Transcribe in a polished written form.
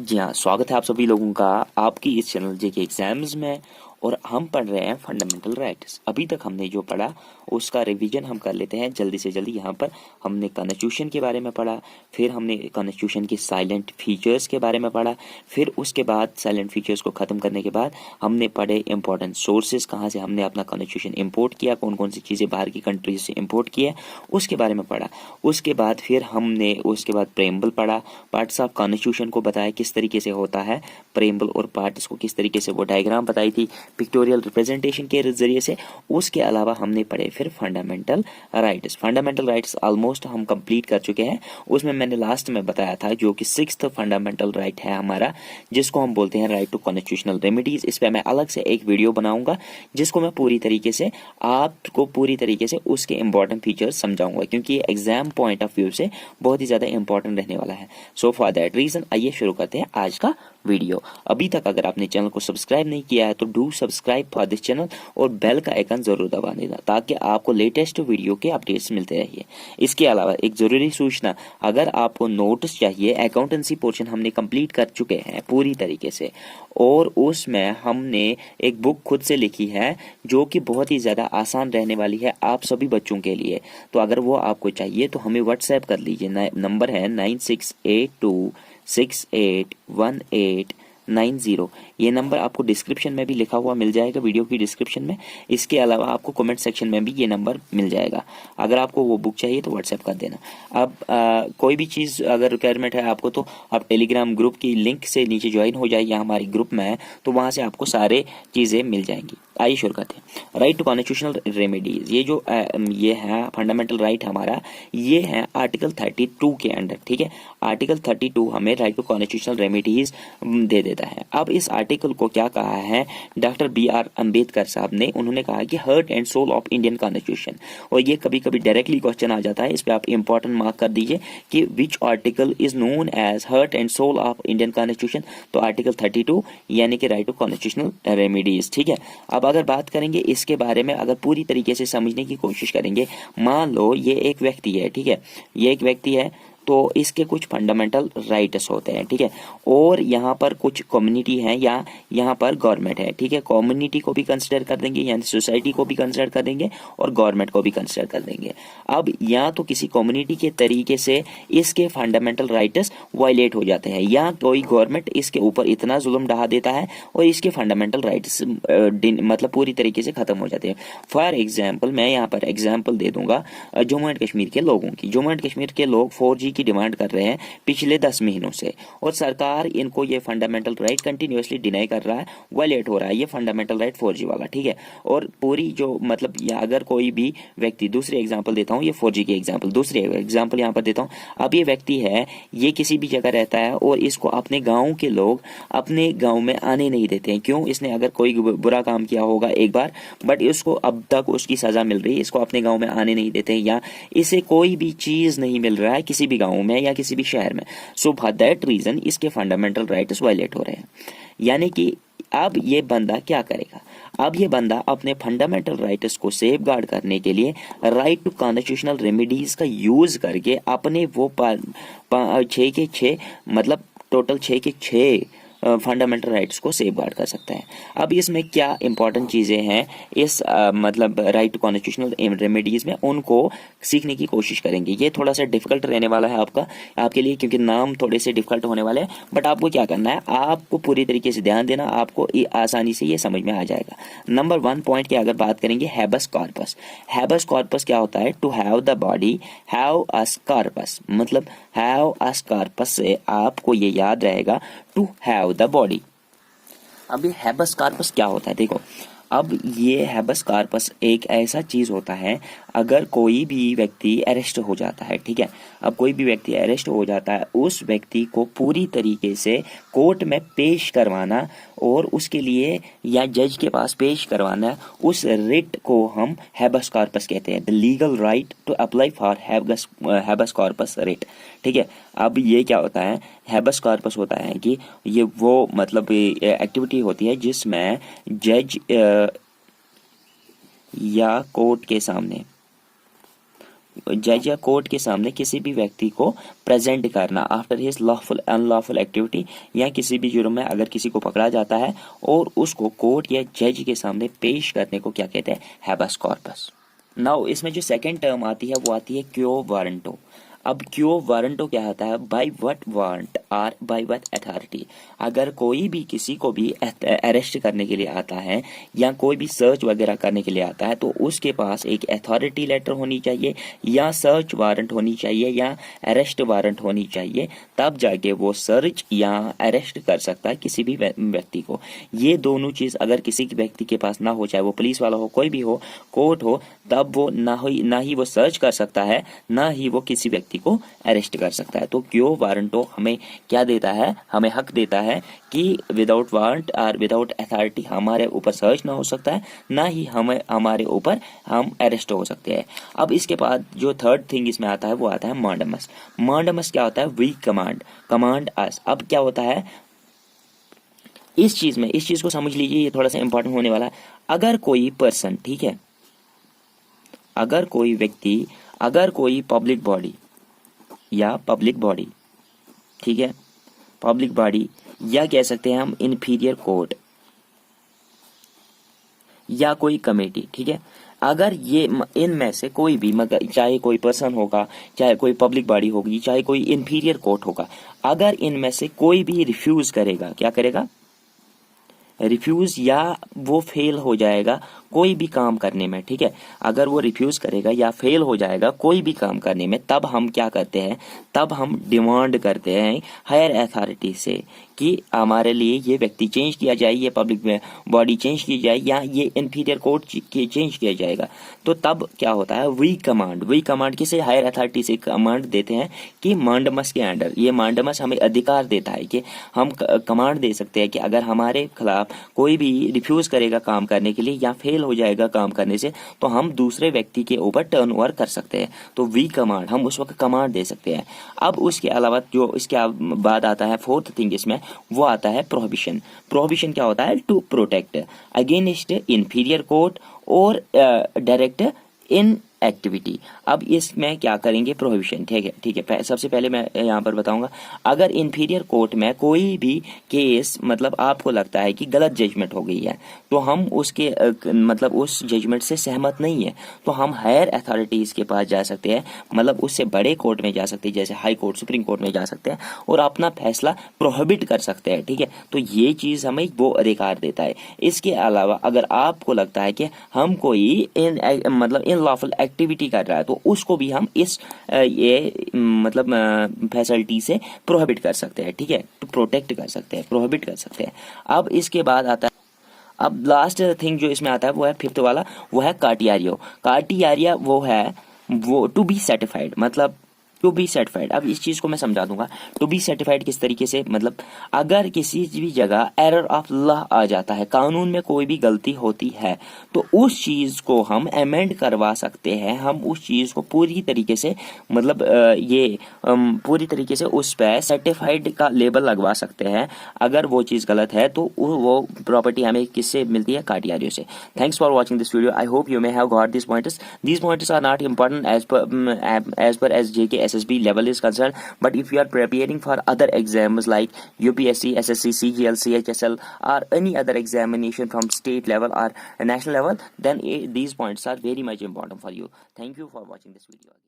जी हाँ, स्वागत है आप सभी लोगों का आपकी इस चैनल जेके एग्जाम्स में। और हम पढ़ रहे हैं फंडामेंटल राइट्स। अभी तक हमने जो पढ़ा उसका रिवीजन हम कर लेते हैं जल्दी से जल्दी। यहाँ पर हमने कॉन्स्टिट्यूशन के बारे में पढ़ा, फिर हमने कॉन्स्टिट्यूशन के साइलेंट फीचर्स के बारे में पढ़ा, फिर उसके बाद साइलेंट फीचर्स को ख़त्म करने के बाद हमने पढ़े इंपॉर्टेंट सोर्सेज, कहाँ से हमने अपना कॉन्स्टिट्यूशन इम्पोर्ट किया, कौन कौन सी चीज़ें बाहर की कंट्रीज से इम्पोर्ट किया, उसके बारे में पढ़ा। उसके बाद फिर हमने उसके बाद प्रेम्बल पढ़ा, पार्ट्स ऑफ कॉन्स्टिट्यूशन को बताया किस तरीके से होता है प्रेम्बल, और पार्ट्स को किस तरीके से वो डायग्राम बताई थी पिक्टोरियल रिप्रेजेंटेशन के जरिए से। उसके अलावा हमने पढ़े फिर fundamental rights. Fundamental rights almost हम कंप्लीट कर चुके हैं। उसमें मैंने लास्ट में बताया था जो कि 6th फंडामेंटल राइट है हमारा, जिसको हम बोलते हैं राइट टू कॉन्स्टिट्यूशनल रेमेडीज। इस पर मैं अलग से एक वीडियो बनाऊंगा जिसको मैं पूरी तरीके से आपको उसके इंपॉर्टेंट फीचर्स समझाऊंगा, क्योंकि ये एग्जाम पॉइंट ऑफ व्यू से बहुत ही ज्यादा इंपॉर्टेंट रहने वाला है। सो फॉर दैट रीजन आइए शुरू करते हैं आज का वीडियो। अभी तक अगर आपने चैनल को सब्सक्राइब नहीं किया है तो do subscribe for this channel और बेल का आइकन जरूर दबा देना ताकि आपको लेटेस्ट वीडियो के अपडेट्स मिलते रहिए। इसके अलावा एक जरूरी सूचना, अगर आपको नोट्स चाहिए, अकाउंटेंसी पोर्शन हमने कंप्लीट कर चुके हैं पूरी तरीके से, और उसमें हमने एक बुक खुद से लिखी है जो कि बहुत ही ज़्यादा आसान रहने वाली है आप सभी बच्चों के लिए। तो अगर वो आपको चाहिए तो हमें व्हाट्सएप कर लीजिए। नंबर है 9682681890। ये नंबर आपको डिस्क्रिप्शन में भी लिखा हुआ मिल जाएगा, वीडियो की डिस्क्रिप्शन में। इसके अलावा आपको कमेंट सेक्शन में भी ये नंबर मिल जाएगा। अगर आपको वो बुक चाहिए तो व्हाट्सएप कर देना। अब कोई भी चीज़ अगर रिक्वायरमेंट है आपको तो आप टेलीग्राम ग्रुप की लिंक से नीचे ज्वाइन हो जाइए, हमारे ग्रुप में है तो वहाँ से आपको सारे चीज़ें मिल जाएंगी। आइए शुरू करते हैं। राइट टू कॉन्स्टिट्यूशनल रेमेडीज, ये जो ये है फंडामेंटल राइट हमारा, ये है आर्टिकल 32 के अंडर। ठीक है, आर्टिकल 32 हमें राइट टू कॉन्स्टिट्यूशनल रेमेडीज दे देता है। अब इस आर्टिकल को क्या कहा है डॉक्टर BR अम्बेडकर साहब ने, उन्होंने कहा कि heart and soul of Indian constitution. और ये कभी कभी डायरेक्टली क्वेश्चन आ जाता है, इस पर आप इंपॉर्टेंट मार्क कर दीजिए कि which article is known as heart and soul of Indian constitution. तो आर्टिकल 32 यानी कि राइट टू कॉन्स्टिट्यूशनल रेमेडीज। ठीक है, अब अगर बात करेंगे इसके बारे में, अगर पूरी तरीके से समझने की कोशिश करेंगे, मान लो ये एक व्यक्ति है, ठीक है, ये एक व्यक्ति है तो इसके कुछ फंडामेंटल राइट्स होते हैं। ठीक है, और यहाँ पर कुछ कम्युनिटी है या यहाँ पर गवर्नमेंट है। ठीक है, कम्युनिटी को भी कंसिडर कर देंगे, यानी सोसाइटी को भी कंसिडर कर देंगे और गवर्नमेंट को भी कंसिडर कर देंगे। अब या तो किसी कम्युनिटी के तरीके से इसके फंडामेंटल राइट्स वायलेट हो जाते हैं, या कोई गवर्नमेंट इसके ऊपर इतना जुल्म ढा देता है और इसके फंडामेंटल राइट्स मतलब पूरी तरीके से खत्म हो जाते हैं। फॉर एग्जाम्पल मैं यहाँ पर एग्जाम्पल दे दूंगा जम्मू एंड कश्मीर के लोगों की। जम्मू एंड कश्मीर के लोग 4G की डिमांड कर रहे हैं पिछले 10 महीनों से, और सरकार इनको ये फंडामेंटल राइट कंटिन्यूअसली डिनाई कर रहा है, वायलेट हो रहा है ये फंडामेंटल राइट 4G वाला। ठीक है, और पूरी जो मतलब या अगर कोई भी व्यक्ति, दूसरी एग्जांपल देता हूँ, ये 4G की एग्जांपल, दूसरी एग्जांपल यहाँ पर देता हूँ। अब ये व्यक्ति है, ये किसी भी जगह रहता है और इसको अपने गाँव के लोग अपने गाँव में आने नहीं देते हैं। क्यों? इसने अगर कोई बुरा काम किया होगा एक बार, बट इसको अब तक उसकी सजा मिल रही है, इसको अपने गाँव में आने नहीं देते हैं, या इसे कोई भी चीज नहीं मिल रहा है किसी भी गाँव में या किसी भी शहर में। सो फॉर दैट रीजन इसके फंडामेंटल राइट्स वायलेट हो रहे हैं। यानी कि अब ये बंदा क्या करेगा? अब ये बंदा अपने फंडामेंटल राइट्स को सेफ गार्ड करने के लिए राइट टू कॉन्स्टिट्यूशनल रेमेडीज का यूज करके अपने वो 6 के 6 मतलब टोटल 6 के 6 फंडामेंटल राइट्स को सेफ गार्ड कर सकता है। अब इसमें क्या इंपॉर्टेंट चीज़ें हैं इस मतलब राइट टू कॉन्स्टिट्यूशनल रेमेडीज में, उनको सीखने की कोशिश करेंगे। ये थोड़ा सा डिफिकल्ट रहने वाला है आपके लिए, क्योंकि नाम थोड़े से डिफिकल्ट होने वाले हैं, बट आपको क्या करना है, आपको पूरी तरीके से ध्यान देना, आपको आसानी से ये समझ में आ जाएगा। नंबर 1 पॉइंट की अगर बात करेंगे, हैबस कॉर्पस। हैबस कॉर्पस क्या होता है? To have the body habeas corpus, मतलब हैव अस कॉर्पस से आपको ये याद रहेगा टू हैव द बॉडी। अब ये हैबस कॉर्पस क्या होता है? देखो, अब ये हैबस कॉर्पस एक ऐसा चीज होता है, अगर कोई भी व्यक्ति अरेस्ट हो जाता है, ठीक है, अब कोई भी व्यक्ति अरेस्ट हो जाता है, उस व्यक्ति को पूरी तरीके से कोर्ट में पेश करवाना और उसके लिए या जज के पास पेश करवाना, उस रिट को हम हैबस कॉर्पस कहते हैं। The legal right to apply for habeas corpus writ. ठीक है, अब ये क्या होता है? हैबस कॉर्पस होता है कि ये वो मतलब एक्टिविटी होती है जिसमें जज या कोर्ट के सामने जज या कोर्ट के सामने किसी भी व्यक्ति को प्रेजेंट करना after his lawful unlawful activity, या किसी भी जुर्म में अगर किसी को पकड़ा जाता है और उसको कोर्ट या जज के सामने पेश करने को क्या कहते हैं, हैबस कॉर्पस। नाउ इसमें जो सेकंड टर्म आती है वो आती है क्यो वारंटो। अब क्यो वारंटो क्या होता है, by what warrant or by what authority. अगर कोई भी किसी को भी अरेस्ट करने के लिए आता है या कोई भी सर्च वगैरह करने के लिए आता है तो उसके पास एक अथॉरिटी लेटर होनी चाहिए या सर्च वारंट होनी चाहिए या अरेस्ट वारंट होनी चाहिए, तब जाके वो सर्च या अरेस्ट कर सकता है किसी भी व्यक्ति को। ये दोनों चीज अगर किसी व्यक्ति के पास ना हो, चाहे वो पुलिस वाला हो, कोई भी हो, कोर्ट हो, तब वो ना ही वो सर्च कर सकता है, ना ही वो किसी व्यक्ति को अरेस्ट कर सकता है। तो क्यो वारंटो हमें क्या देता है, हमें हक देता है कि विदाउट वारंट और विदाउट अथॉरिटी हमारे ऊपर सर्च ना हो सकता है, ना ही हमें हमारे ऊपर हम अरेस्ट हो सकते हैं। अब इसके बाद जो थर्ड थिंग इसमें आता है वो आता है मांडमस। मांडमस क्या होता है, वी कमांड अस। अब क्या होता है इस चीज को समझ लीजिए, ये थोड़ा सा इंपॉर्टेंट होने वाला है। अगर कोई पर्सन, ठीक है, अगर कोई व्यक्ति, अगर कोई पब्लिक बॉडी, ठीक है, पब्लिक बॉडी या कह सकते हैं हम इंफीरियर कोर्ट या कोई कमेटी, ठीक है, अगर ये इनमें से कोई भी, मगर चाहे कोई पर्सन होगा, चाहे कोई पब्लिक बॉडी होगी, चाहे कोई इंफीरियर कोर्ट होगा, अगर इनमें से कोई भी रिफ्यूज करेगा, क्या करेगा, रिफ्यूज या वो फेल हो जाएगा कोई भी काम करने में, ठीक है, अगर वो रिफ्यूज करेगा या फेल हो जाएगा कोई भी काम करने में, तब हम क्या करते हैं, तब हम डिमांड करते हैं हायर अथॉरिटी से कि हमारे लिए ये व्यक्ति चेंज किया जाए, ये पब्लिक बॉडी चेंज की जाए या ये इंफीरियर कोर्ट चेंज किया जाएगा। तो तब क्या होता है, वी कमांड किसे, हायर अथॉरिटी से कमांड देते हैं कि मांडमस के अंडर, ये मांडमस हमें अधिकार देता है कि हम कमांड दे सकते हैं कि अगर हमारे खिलाफ कोई भी रिफ्यूज करेगा काम करने के लिए या फेल हो जाएगा काम करने से, तो हम दूसरे व्यक्ति के ऊपर टर्न ओवर कर सकते हैं। तो वी कमांड, हम उस वक्त कमांड दे सकते हैं। अब उसके अलावा जो इसके बाद आता है फोर्थ थिंग इसमें, वो आता है प्रोहिबिशन। प्रोहिबिशन क्या होता है, to protect against inferior court और डायरेक्ट इन एक्टिविटी। अब इसमें क्या करेंगे, प्रोहिबिशन, ठीक है। सबसे पहले मैं यहाँ पर बताऊंगा, अगर इंफीरियर कोर्ट में कोई भी केस मतलब आपको लगता है कि गलत जजमेंट हो गई है, तो हम उसके मतलब उस जजमेंट से सहमत नहीं है, तो हम हायर अथॉरिटीज के पास जा सकते हैं, मतलब उससे बड़े कोर्ट में जा सकते हैं, जैसे हाई कोर्ट, सुप्रीम कोर्ट में जा सकते हैं और अपना फैसला प्रोहिबिट कर सकते हैं, ठीक है। तो ये चीज हमें वो अधिकार देता है। इसके अलावा अगर आपको लगता है कि हम कोई मतलब इन लॉफुल एक्टिविटी कर रहा है, तो उसको भी हम इस ये मतलब फैसिलिटी से प्रोहिबिट कर सकते हैं, ठीक है, तो प्रोटेक्ट कर सकते हैं, प्रोहिबिट कर सकते हैं। अब इसके बाद आता है, अब लास्ट थिंग जो इसमें आता है वो है फिफ्थ वाला, वो है कार्टियारिया वो है वो टू बी सर्टिफाइड, मतलब टू बी सर्टिफाइड। अब इस चीज को मैं समझा दूंगा, टू बी सर्टिफाइड किस तरीके से, मतलब अगर किसी भी जगह एरर ऑफ लॉ आ जाता है, कानून में कोई भी गलती होती है, तो उस चीज को हम अमेंड करवा सकते हैं, हम उस चीज को पूरी तरीके से मतलब पूरी तरीके से उस पर सर्टिफाइड का लेबल लगवा सकते हैं। अगर वो चीज गलत है तो वो प्रॉपर्टी हमें किससे मिलती है, कार्टियारियो से। Thanks for watching this video, I hope you may have got these pointers are not important as per as JK SSB level is concerned, but if you are preparing for other exams like UPSC, SSC, CGL, CHSL or any other examination from state level or national level, then these points are very much important for you. Thank you for watching this video.